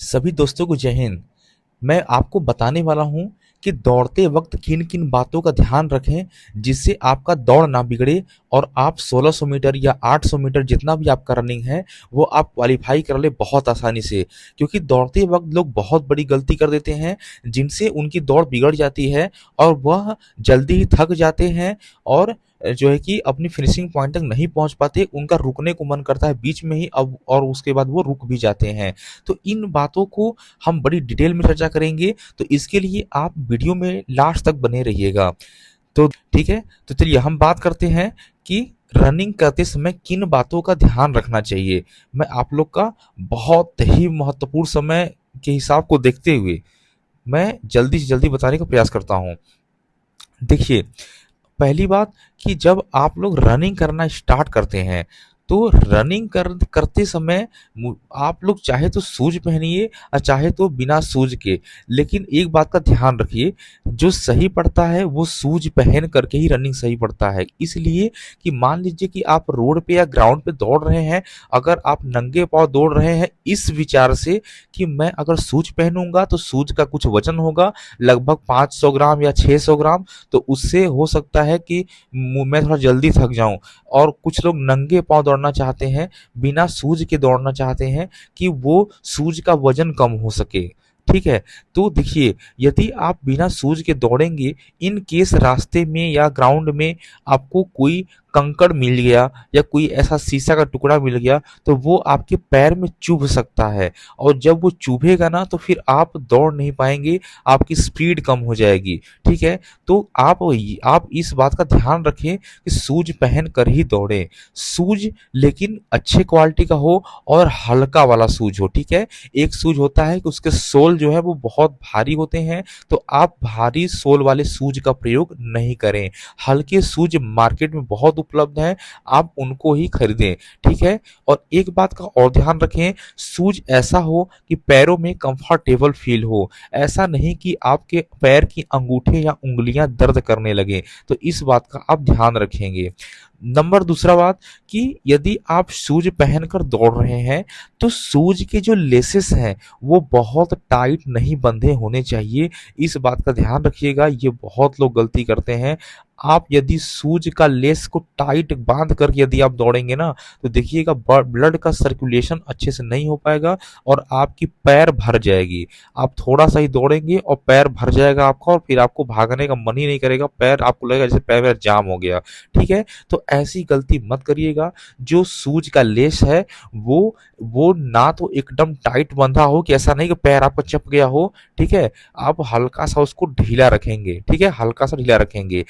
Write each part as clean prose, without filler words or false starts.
सभी दोस्तों को जय हिंद। मैं आपको बताने वाला हूँ कि दौड़ते वक्त किन किन बातों का ध्यान रखें जिससे आपका दौड़ ना बिगड़े और आप 1600 मीटर या 800 मीटर जितना भी आपका रनिंग है वो आप क्वालिफाई कर ले बहुत आसानी से। क्योंकि दौड़ते वक्त लोग बहुत बड़ी गलती कर देते हैं जिनसे उनकी दौड़ बिगड़ जाती है और वह जल्दी ही थक जाते हैं और जो है कि अपनी फिनिशिंग पॉइंट तक नहीं पहुंच पाते, उनका रुकने को मन करता है बीच में ही अब और उसके बाद वो रुक भी जाते हैं। तो इन बातों को हम बड़ी डिटेल में चर्चा करेंगे, तो इसके लिए आप वीडियो में लास्ट तक बने रहिएगा। तो ठीक है, तो चलिए हम बात करते हैं कि रनिंग करते समय किन बातों का ध्यान रखना चाहिए। मैं आप लोग का बहुत ही महत्वपूर्ण समय के हिसाब को देखते हुए मैं जल्दी से जल्दी बताने का प्रयास करता हूँ। देखिए, पहली बात कि जब आप लोग रनिंग करना स्टार्ट करते हैं तो रनिंग करते समय आप लोग चाहे तो शूज पहनिए और चाहे तो बिना शूज के, लेकिन एक बात का ध्यान रखिए, जो सही पड़ता है वो शूज पहन करके ही रनिंग सही पड़ता है। इसलिए कि मान लीजिए कि आप रोड पे या ग्राउंड पे दौड़ रहे हैं, अगर आप नंगे पाँव दौड़ रहे हैं इस विचार से कि मैं अगर शूज पहनूंगा तो शूज का कुछ वजन होगा, लगभग 500 ग्राम या 600 ग्राम, तो उससे हो सकता है कि मैं थोड़ा जल्दी थक जाऊं। और कुछ लोग नंगे पांव दौड़ना चाहते हैं, बिना शूज के दौड़ना चाहते हैं कि वो शूज का वजन कम हो सके। ठीक है, तो देखिए, यदि आप बिना शूज के दौड़ेंगे, इन केस रास्ते में या ग्राउंड में आपको कोई कंकड़ मिल गया या कोई ऐसा शीशा का टुकड़ा मिल गया तो वो आपके पैर में चुभ सकता है, और जब वो चुभेगा ना तो फिर आप दौड़ नहीं पाएंगे, आपकी स्पीड कम हो जाएगी। ठीक है, तो आप इस बात का ध्यान रखें कि शूज पहन कर ही दौड़ें। शूज लेकिन अच्छे क्वालिटी का हो और हल्का वाला शूज हो। ठीक है, एक शूज होता है कि उसके सोल जो है वो बहुत भारी होते हैं, तो आप भारी सोल वाले शूज का प्रयोग नहीं करें। हल्के शूज मार्केट में बहुत उपलब्ध हैं, आप उनको ही खरीदें। ठीक है, और एक बात का और ध्यान रखें, शूज ऐसा हो कि पैरों में कंफर्टेबल फील हो, ऐसा नहीं कि आपके पैर की अंगूठे या उंगलियां दर्द करने लगे। तो इस बात का आप ध्यान रखेंगे। नंबर दूसरा बात कि यदि आप शूज पहनकर दौड़ रहे हैं तो शूज के जो लेसेस हैं वो बहुत टाइट नहीं बंधे होने चाहिए। इस बात का ध्यान रखिएगा, ये बहुत लोग गलती करते हैं। आप यदि शूज का लेस को टाइट बांध कर यदि आप दौड़ेंगे ना तो देखिएगा ब्लड का सर्कुलेशन अच्छे से नहीं हो पाएगा और आपकी पैर भर जाएगी। आप थोड़ा सा ही दौड़ेंगे और पैर भर जाएगा आपका, और फिर आपको भागने का मन ही नहीं करेगा, पैर आपको लगेगा जैसे पैर में जाम हो गया। ठीक है, तो ऐसी गलती मत करिएगा। जो शूज का लेस है वो ना तो एकदम टाइट बंधा हो कि ऐसा नहीं कि पैर आपका चप गया हो। ठीक है, आप हल्का सा उसको ढीला रखेंगे। ठीक है, हल्का सा ढीला रखेंगे।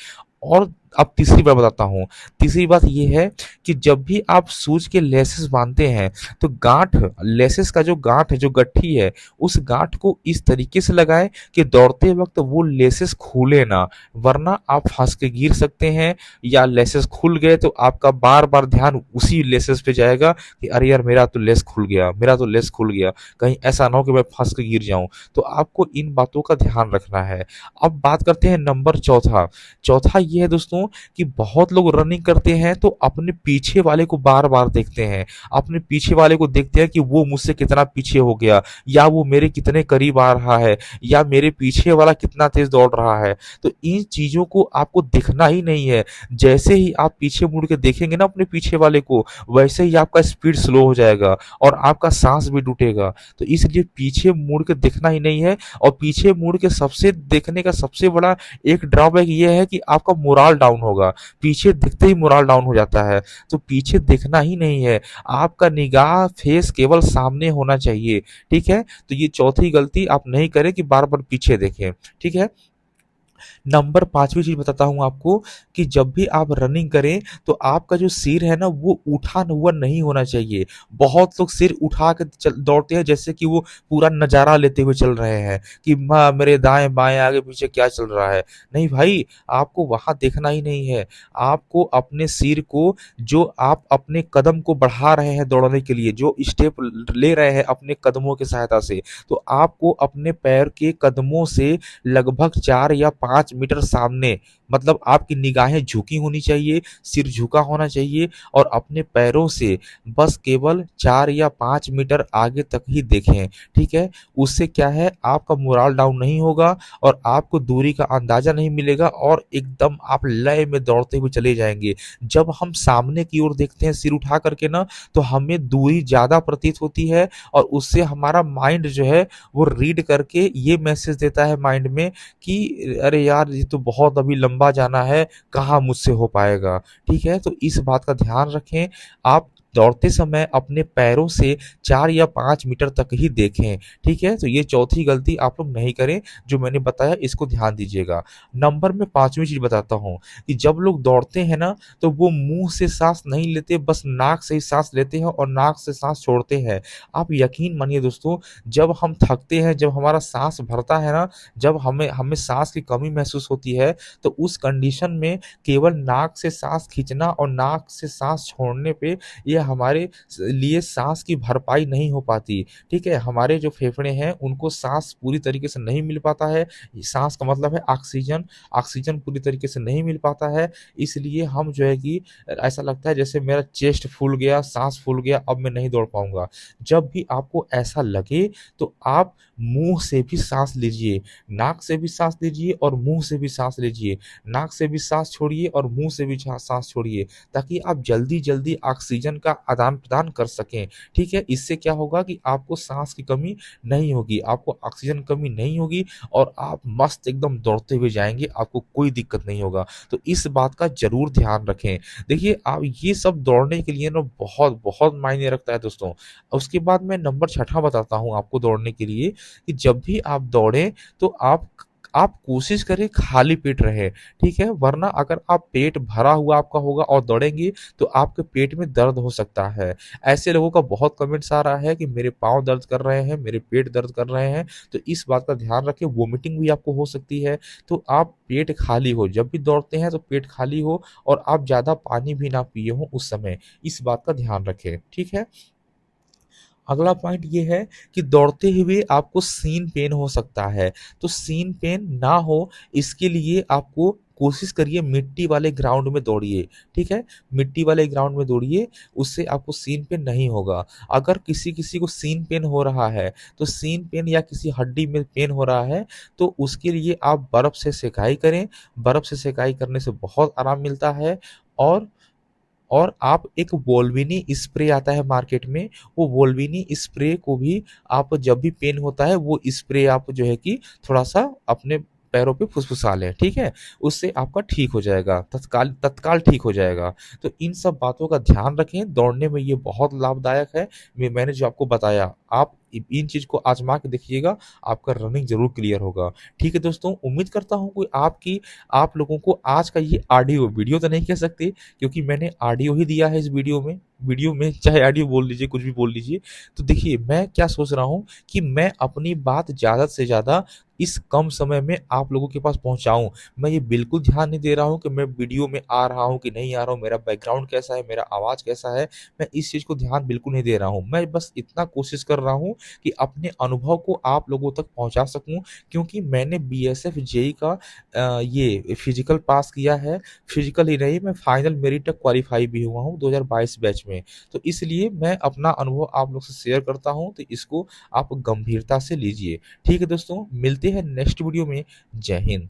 और अब तीसरी बात बताता हूँ। तीसरी बात ये है कि जब भी आप शूज के लेसेस बांधते हैं तो गांठ, लेसेस का जो गांठ है, जो गट्ठी है, उस गांठ को इस तरीके से लगाएं कि दौड़ते वक्त वो लेसेस खुले ना, वरना आप फंस के गिर सकते हैं। या लेसेस खुल गए तो आपका बार बार ध्यान उसी लेसेस पे जाएगा कि अरे यार मेरा तो लेस खुल गया, मेरा तो लेस खुल गया, कहीं ऐसा ना हो कि मैं फंस के गिर जाऊं। तो आपको इन बातों का ध्यान रखना है। अब बात करते हैं नंबर चौथा। चौथा ये है दोस्तों कि बहुत लोग रनिंग करते हैं तो अपने पीछे वाले को बार बार देखते हैं, अपने पीछे वाले को देखते हैं कि वो मुझसे कितना पीछे हो गया, या वो मेरे कितने करीब आ रहा है, या मेरे पीछे वाला कितना तेज दौड़ रहा है। तो इन चीजों को आपको दिखना ही नहीं है। जैसे ही आप पीछे मुड़ के देखेंगे ना अपने पीछे वाले को, वैसे ही आपका स्पीड स्लो हो जाएगा और आपका सांस भी टूटेगा। तो इसलिए पीछे मुड़ के देखना ही नहीं है। और पीछे मुड़ के सबसे देखने का सबसे बड़ा एक ड्रॉबैक ये है कि आपका मोराल डाउन होगा। पीछे दिखते ही मोराल डाउन हो जाता है, तो पीछे देखना ही नहीं है। आपका निगाह फेस केवल सामने होना चाहिए। ठीक है, तो ये चौथी गलती आप नहीं करें कि बार बार पीछे देखें। ठीक है, नंबर पांचवी चीज बताता हूं आपको कि जब भी आप रनिंग करें तो आपका जो सिर है ना वो उठा हुआ नहीं होना चाहिए। बहुत लोग सिर उठा के दौड़ते हैं जैसे कि वो पूरा नजारा लेते हुए चल रहे हैं कि माँ मेरे दाएं बाएं आगे पीछे क्या चल रहा है। नहीं भाई, आपको वहां देखना ही नहीं है। आपको अपने सिर को, जो आप अपने कदम को बढ़ा रहे हैं दौड़ने के लिए, जो स्टेप ले रहे हैं अपने कदमों की सहायता से, तो आपको अपने पैर के कदमों से लगभग 4 या 5 मीटर सामने मतलब आपकी निगाहें झुकी होनी चाहिए, सिर झुका होना चाहिए और अपने पैरों से बस केवल 4 या 5 मीटर आगे तक ही देखें, ठीक है? उससे क्या है, आपका मोरल डाउन नहीं होगा और आपको दूरी का अंदाज़ा नहीं मिलेगा और एकदम आप लय में दौड़ते हुए चले जाएँगे। जब हम सामने की ओर देखते हैं सिर उठा कर के ना, तो हमें दूरी ज़्यादा प्रतीत होती है और उससे हमारा माइंड जो है वो रीड करके ये मैसेज देता है माइंड में कि अरे यार, ये तो बहुत अभी लंबा जाना है, कहाँ मुझसे हो पाएगा, ठीक है? तो इस बात का ध्यान रखें, आप दौड़ते समय अपने पैरों से 4 या 5 मीटर तक ही देखें, ठीक है? तो ये चौथी गलती आप लोग नहीं करें, जो मैंने बताया इसको ध्यान दीजिएगा। नंबर में 5वीं चीज़ बताता हूँ कि जब लोग दौड़ते हैं ना, तो वो मुँह से साँस नहीं लेते, बस नाक से ही साँस लेते हैं और नाक से साँस छोड़ते हैं। आप यकीन मानिए दोस्तों, जब हम थकते हैं, जब हमारा साँस भरता है ना, जब हमें हमें साँस की कमी महसूस होती है, तो उस कंडीशन में केवल नाक से साँस खींचना और नाक से साँस छोड़ने पे ये हमारे लिए साँस की भरपाई नहीं हो पाती, ठीक है? हमारे जो फेफड़े हैं, उनको साँस पूरी तरीके से नहीं मिल पाता है। साँस का मतलब है ऑक्सीजन, ऑक्सीजन पूरी तरीके से नहीं मिल पाता है, इसलिए हम जो है कि ऐसा लगता है जैसे मेरा चेस्ट फूल गया, साँस फूल गया, अब मैं नहीं दौड़ पाऊँगा। जब भी आपको ऐसा लगे, तो आप मुँह से भी साँस लीजिए, नाक से भी साँस लीजिए और मुँह से भी साँस लीजिए। नाक से भी साँस छोड़िए और मुँह से भी साँस छोड़िए, ताकि आप जल्दी-जल्दी ऑक्सीजन का आदान-प्रदान कर सकें, ठीक है? इससे क्या होगा कि आपको साँस की कमी नहीं होगी, आपको ऑक्सीजन की कमी नहीं होगी और आप मस्त एकदम दौड़ते हुए जाएँगे, आपको कोई दिक्कत नहीं होगा। तो इस बात का ज़रूर ध्यान रखें। देखिए, आप ये सब दौड़ने के लिए ना बहुत मायने रखता है दोस्तों। उसके बाद मैं नंबर छठा बताता हूँ आपको दौड़ने के लिए, कि जब भी आप दौड़ें, तो आप कोशिश करें खाली पेट रहें, ठीक है? वरना अगर आप पेट भरा हुआ आपका होगा और दौड़ेंगे, तो आपके पेट में दर्द हो सकता है। ऐसे लोगों का बहुत कमेंट्स आ रहा है कि मेरे पाँव दर्द कर रहे हैं, मेरे पेट दर्द कर रहे हैं, तो इस बात का ध्यान रखें, वोमिटिंग भी आपको हो सकती है। तो आप पेट खाली हो, जब भी दौड़ते हैं तो पेट खाली हो और आप ज़्यादा पानी भी ना पिए हों उस समय, इस बात का ध्यान रखें, ठीक है? अगला पॉइंट ये है कि दौड़ते हुए आपको सीन पेन हो सकता है, तो सीन पेन ना हो, इसके लिए आपको कोशिश करिए मिट्टी वाले ग्राउंड में दौड़िए, ठीक है? मिट्टी वाले ग्राउंड में दौड़िए, उससे आपको सीन पेन नहीं होगा। अगर किसी-किसी को सीन पेन हो रहा है, तो सीन पेन या किसी हड्डी में पेन हो रहा है, तो उसके लिए आप बर्फ़ से सेकाई करें, बर्फ़ से सेकाई करने से बहुत आराम मिलता है और आप एक वोल्विनी स्प्रे आता है मार्केट में, वो वोल्विनी स्प्रे को भी आप जब भी पेन होता है, वो स्प्रे आप जो है कि थोड़ा-सा अपने पैरों पे फुसफुसा लें, ठीक है? उससे आपका ठीक हो जाएगा, तत्काल तत्काल ठीक हो जाएगा। तो इन सब बातों का ध्यान रखें, दौड़ने में ये बहुत लाभदायक है। मैंने जो आपको बताया, आप इन चीज़ को आज़मा के देखिएगा, आपका रनिंग ज़रूर क्लियर होगा। ठीक है दोस्तों, उम्मीद करता हूँ कोई आप लोगों को आज का ये ऑडियो, वीडियो तो नहीं कह सकते, क्योंकि मैंने ऑडियो ही दिया है इस वीडियो में चाहे ऑडियो बोल लीजिए, कुछ भी बोल लीजिए। तो देखिए, मैं क्या सोच रहा हूँ कि मैं अपनी बात ज़्यादा से ज़्यादा इस कम समय में आप लोगों के पास पहुँचाऊँ। मैं ये बिल्कुल ध्यान नहीं दे रहा हूँ कि मैं वीडियो में आ रहा हूँ कि नहीं आ रहा हूँ, मेरा बैकग्राउंड कैसा है, मेरा आवाज़ कैसा है, मैं इस चीज़ को ध्यान बिल्कुल नहीं दे रहा हूँ। मैं बस इतना कोशिश कर रहा हूँ कि अपने अनुभव को आप लोगों तक पहुँचा सकूँ, क्योंकि मैंने बीएसएफ जेईई का ये फिज़िकल पास किया है। फिज़िकल ही नहीं, मैं फाइनल मेरिट तक क्वालीफाई भी हुआ हूँ 2022 बैच में। तो इसलिए मैं अपना अनुभव आप लोग से शेयर करता हूँ, तो इसको आप गंभीरता से लीजिए। ठीक है दोस्तों, मिलते हैं नेक्स्ट वीडियो में। जय हिंद।